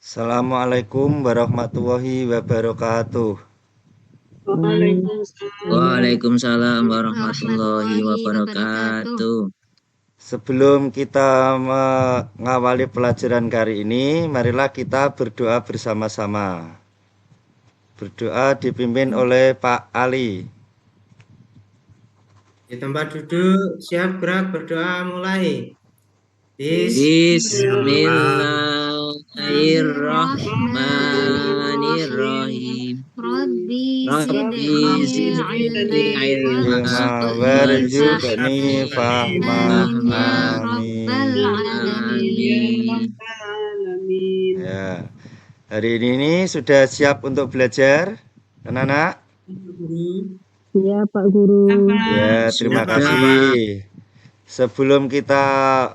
Assalamualaikum warahmatullahi wabarakatuh. Waalaikumsalam Waalaikumsalam warahmatullahi warahmatullahi wabarakatuh. wabarakatuh. Sebelum kita mengawali pelajaran kali ini, marilah kita berdoa bersama-sama. Berdoa dipimpin oleh Pak Ali. Di tempat duduk, siap gerak, berdoa mulai. Bismillahirrahmanirrahim. Rabbi Rabbi zidni ilma Ilma warzuqni warzuqni fahma. Amin ya Amin. rabbal alamin. Amin. Ya, hari ini sudah siap untuk belajar, anak-anak? Ya Pak Guru. Ya, terima Sudah, kasih. Sebelum kita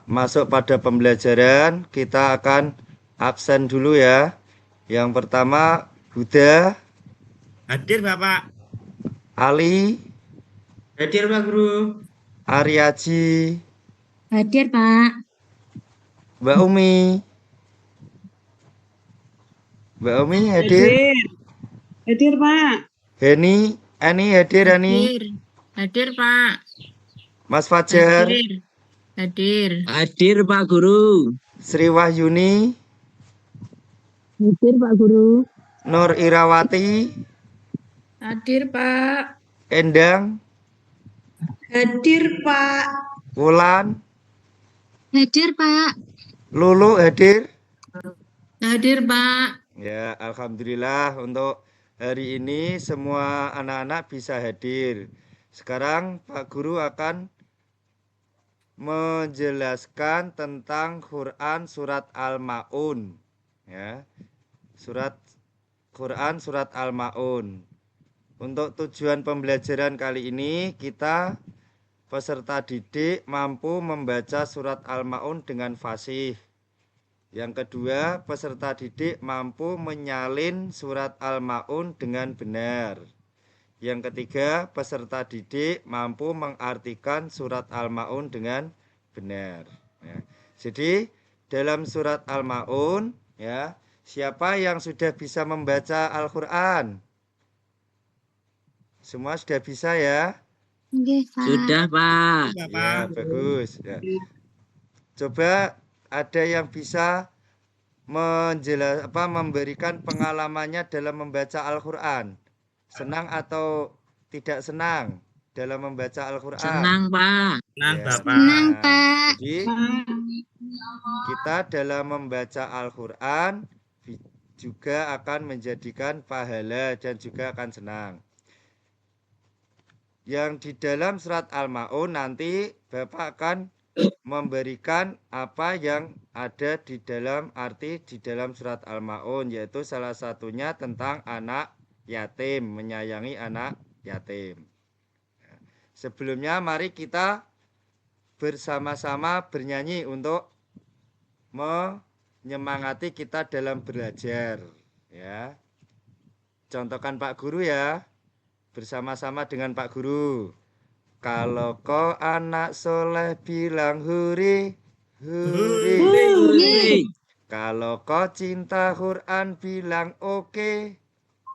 masuk pada pembelajaran, kita akan absen dulu ya. Yang pertama, Huda, Hadir Bapak. Ali, Hadir Pak Guru. Aryaji, Hadir, Pak. Mbak Umi. Mbak Umi hadir? Hadir Pak. Heni, Ani hadir, Ani. Hadir, Pak. Mas Fajar, Hadir. Hadir Pak Guru. Sri Wahyuni, Hadir Pak Guru. Nur Irawati, Hadir, Pak. Endang, Hadir Pak. Wulan, Hadir, Pak. Lulu hadir. Hadir, Pak. Ya, alhamdulillah untuk hari ini semua anak-anak bisa hadir. Sekarang Pak Guru akan menjelaskan tentang Quran surat Al-Maun. Ya. Quran surat Al-Maun. Untuk tujuan pembelajaran kali ini kita peserta didik mampu membaca surat Al-Maun dengan fasih. Yang kedua, peserta didik mampu menyalin surat Al-Maun dengan benar. Yang ketiga, peserta didik mampu mengartikan surat Al-Maun dengan benar. Ya. Jadi, dalam surat Al-Maun, ya, siapa yang sudah bisa membaca Al-Quran? Semua sudah bisa ya? Sudah Pak. Ya, bagus. Ya. Coba ada yang bisa memberikan pengalamannya dalam membaca Al-Quran. Senang atau tidak senang dalam membaca Al-Quran? Senang Pak. Senang Ya, Bapak. Senang, Pak. Jadi kita dalam membaca Al-Quran juga akan menjadikan pahala dan juga akan senang. Yang di dalam surat Al-Maun nanti Bapak akan memberikan apa yang ada di dalam arti di dalam surat Al-Maun, yaitu salah satunya tentang anak yatim, menyayangi anak yatim. Sebelumnya mari kita bersama-sama bernyanyi untuk menyemangati kita dalam belajar, ya. Contohkan Pak Guru ya, bersama-sama dengan Pak Guru. Kalau kau anak soleh bilang huri, huri. Hei. Kalau kau cinta Quran bilang oke.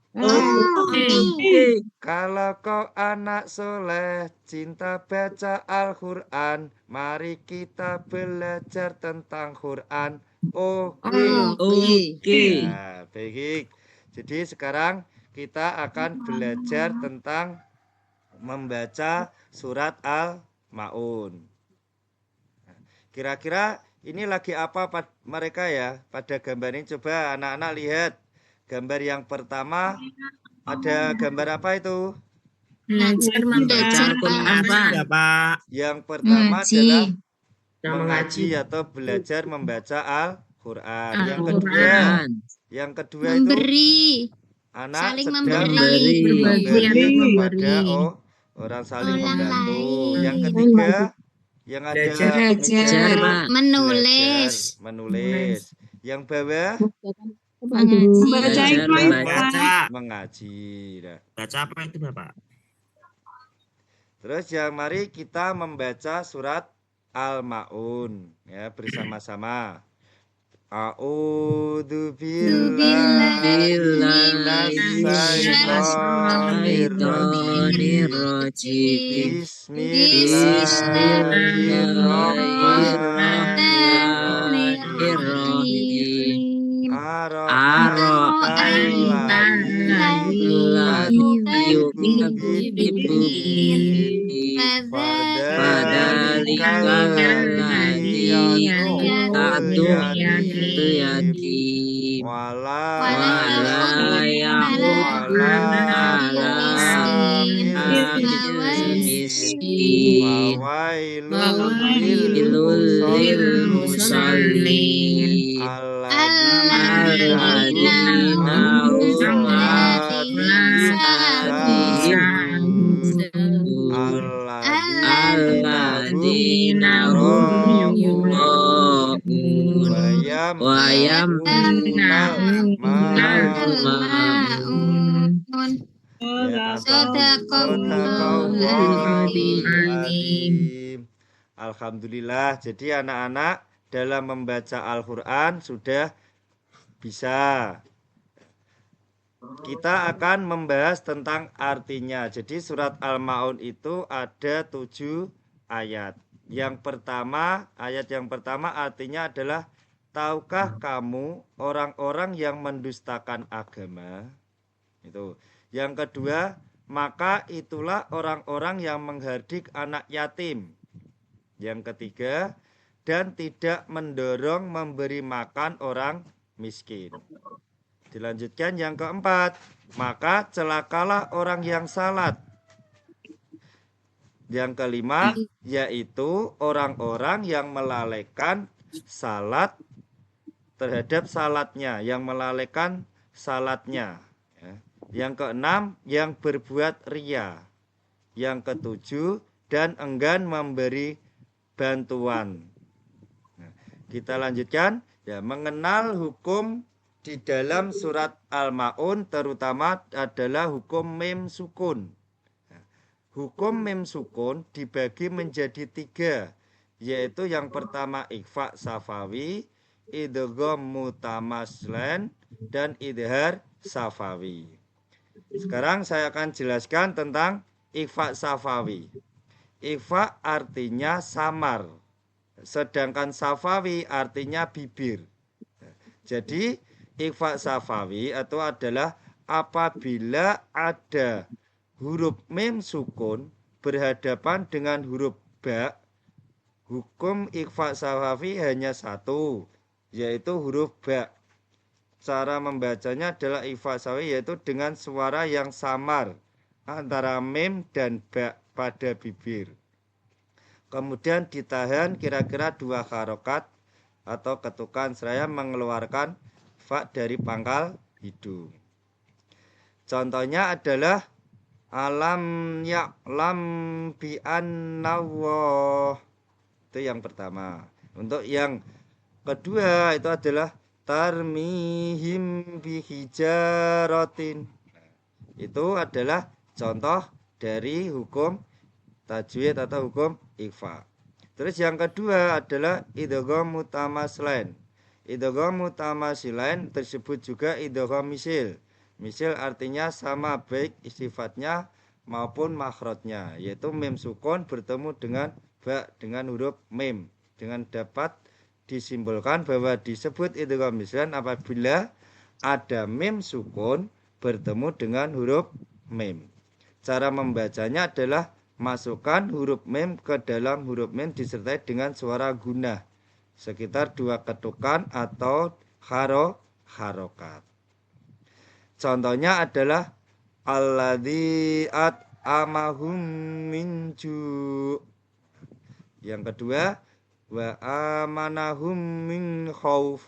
Hei. Kalau kau anak soleh cinta baca Al-Quran, mari kita belajar tentang Quran. Oke. Oke. Ya, baik. Jadi sekarang kita akan belajar tentang membaca surat Al-Maun. Kira-kira ini lagi apa mereka ya pada gambar ini? Coba anak-anak lihat. Gambar yang pertama ada gambar apa itu? Belajar membaca Al-Quran, Pak. Ya Pak. Yang pertama Mengaji. adalah Yang mengaji atau belajar membaca Al-Quran. Yang Al-Quran. kedua, itu Memberi. anak Saling sedang memberi. memberi kepada Memberi. orang saling Orang membantu. lain. Yang ketiga, yang ada Belajar. Belajar Pak. Menulis. belajar, menulis. Yang bawah Mengaji. Belajar Baca. mengaji. Nah, Baca apa itu Bapak? terus yang mari kita membaca surat Al-Maun ya bersama-sama. A'udzu billahi minasyaitonir rajim. Bismillahirrahmanirrahim. Bismillahirrahmanirrahim. Ara'aital ladzi yukazzibu biddin. Fadzalikal ladzi yad'u yatim. Wala yahuddu ala ta'amil miskin. Fawailul lil musallin. Alladzina hum alladzina hum yura'un wa yamna'un ma'un. Alhamdulillah. Jadi anak-anak dalam membaca Al-Quran sudah bisa. Kita akan membahas tentang artinya. Jadi surat Al-Ma'un itu ada 7 ayat. Ayat yang pertama artinya adalah, tahukah kamu orang-orang yang mendustakan agama? Itu. Yang kedua, maka itulah orang-orang yang menghardik anak yatim. Yang ketiga, dan tidak mendorong memberi makan orang miskin. Dilanjutkan yang keempat, maka celakalah orang yang salat. Yang kelima, yaitu orang-orang yang melalaikan salat terhadap salatnya, yang melalaikan salatnya. Yang keenam, yang berbuat ria. Yang ketujuh, dan enggan memberi bantuan. Kita lanjutkan, ya, mengenal hukum di dalam surat Al-Ma'un terutama adalah hukum mim sukun. Hukum mim sukun dibagi menjadi 3, yaitu yang pertama ikhfa safawi, idgham mutamaslan, dan idhar safawi. Sekarang saya akan jelaskan tentang ikhfa safawi. Ikhfa artinya samar, sedangkan safawi artinya bibir. Jadi ikhfa safawi itu adalah apabila ada huruf mim sukun berhadapan dengan huruf ba, hukum ikhfa safawi hanya 1, yaitu huruf ba. Cara membacanya adalah ikhfa safawi, yaitu dengan suara yang samar antara mim dan ba pada bibir. Kemudian ditahan kira-kira 2 harokat atau ketukan seraya mengeluarkan fa dari pangkal hidung. Contohnya adalah alam ya'lam bi annallah. Itu yang pertama. Untuk yang kedua itu adalah tarmihim bi hijaratin. Itu adalah contoh dari hukum tajwid atau hukum ikhfa. Terus yang kedua adalah idgham mutamaslain. Idgham mutamasilain tersebut juga idgham misil. Misil artinya sama baik sifatnya maupun makhrajnya, yaitu mim sukun bertemu dengan ba dengan huruf mim, dengan dapat disimbolkan bahwa disebut idgham misilan apabila ada mim sukun bertemu dengan huruf mim. Cara membacanya adalah masukkan huruf mim ke dalam huruf mim disertai dengan suara gunah sekitar 2 ketukan atau harokat. Contohnya adalah alladzi at'amahum min ju'. Yang kedua, wa amanahum min khauf.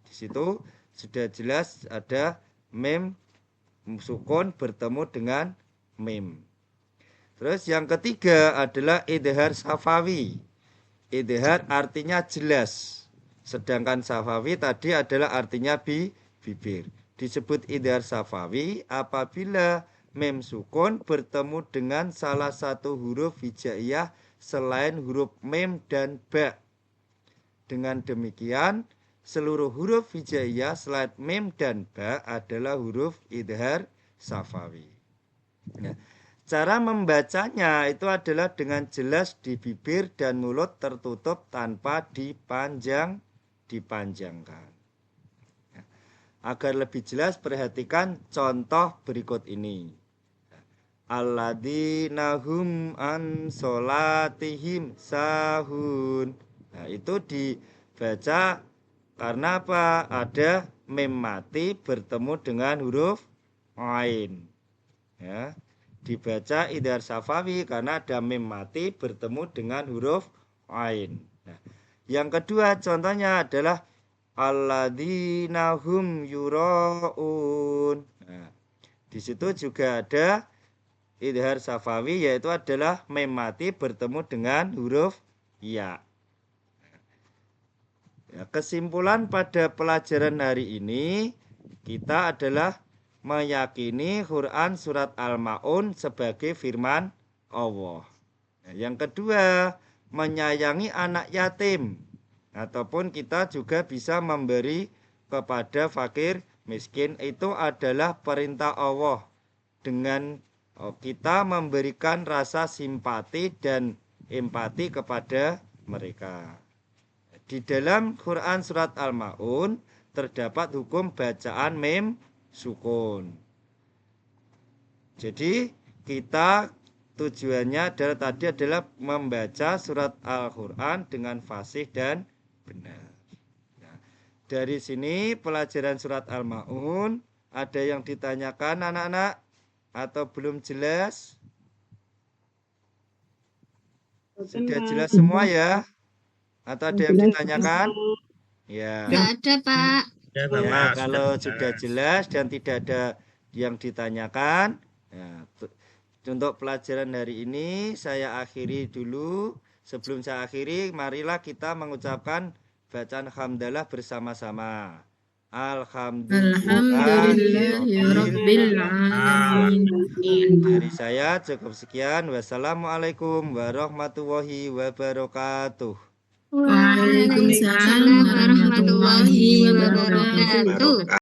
Di situ sudah jelas ada mim sukun bertemu dengan mim. Terus yang ketiga adalah idhar safawi. Idhar artinya jelas, sedangkan safawi tadi adalah artinya bibir. Disebut idhar safawi apabila mim sukun bertemu dengan salah satu huruf hijaiyah selain huruf mim dan ba. Dengan demikian seluruh huruf hijaiyah selain mim dan ba adalah huruf idhar safawi. Ya. Cara membacanya itu adalah dengan jelas di bibir dan mulut tertutup tanpa dipanjangkan. Ya. Agar lebih jelas perhatikan contoh berikut ini. Alladzina hum an sholatihim sahun. Nah, itu dibaca karena apa? Ada mim mati bertemu dengan huruf ain. Ya. Dibaca idhar safawi karena ada mim mati bertemu dengan huruf ain. Nah, yang kedua contohnya adalah alladzina hum yuraun. Nah, di situ juga ada idhar safawi yaitu adalah mim mati bertemu dengan huruf ya. Ya, kesimpulan pada pelajaran hari ini kita adalah meyakini Quran surat Al-Ma'un sebagai firman Allah. Nah, yang kedua, menyayangi anak yatim. Ataupun kita juga bisa memberi kepada fakir miskin. Itu adalah perintah Allah. Dengan kita memberikan rasa simpati dan empati kepada mereka. Di dalam Quran surat Al-Ma'un terdapat hukum bacaan mim sukun. Jadi kita tujuannya adalah membaca surat Al-Quran dengan fasih dan benar. Nah, dari sini pelajaran surat Al-Ma'un ada yang ditanyakan anak-anak atau belum jelas? Sudah jelas semua ya? Atau ada yang ditanyakan? Ya. Nggak ada, Pak. Ya, kalau sudah jelas dan tidak ada yang ditanyakan, ya, untuk pelajaran hari ini saya akhiri dulu. Sebelum saya akhiri, marilah kita mengucapkan bacaan hamdalah bersama-sama. Alhamdulillahirabbil alamin. Dari saya cukup sekian. Wassalamualaikum warahmatullahi wabarakatuh. Waalaikumsalam warahmatullahi wabarakatuh.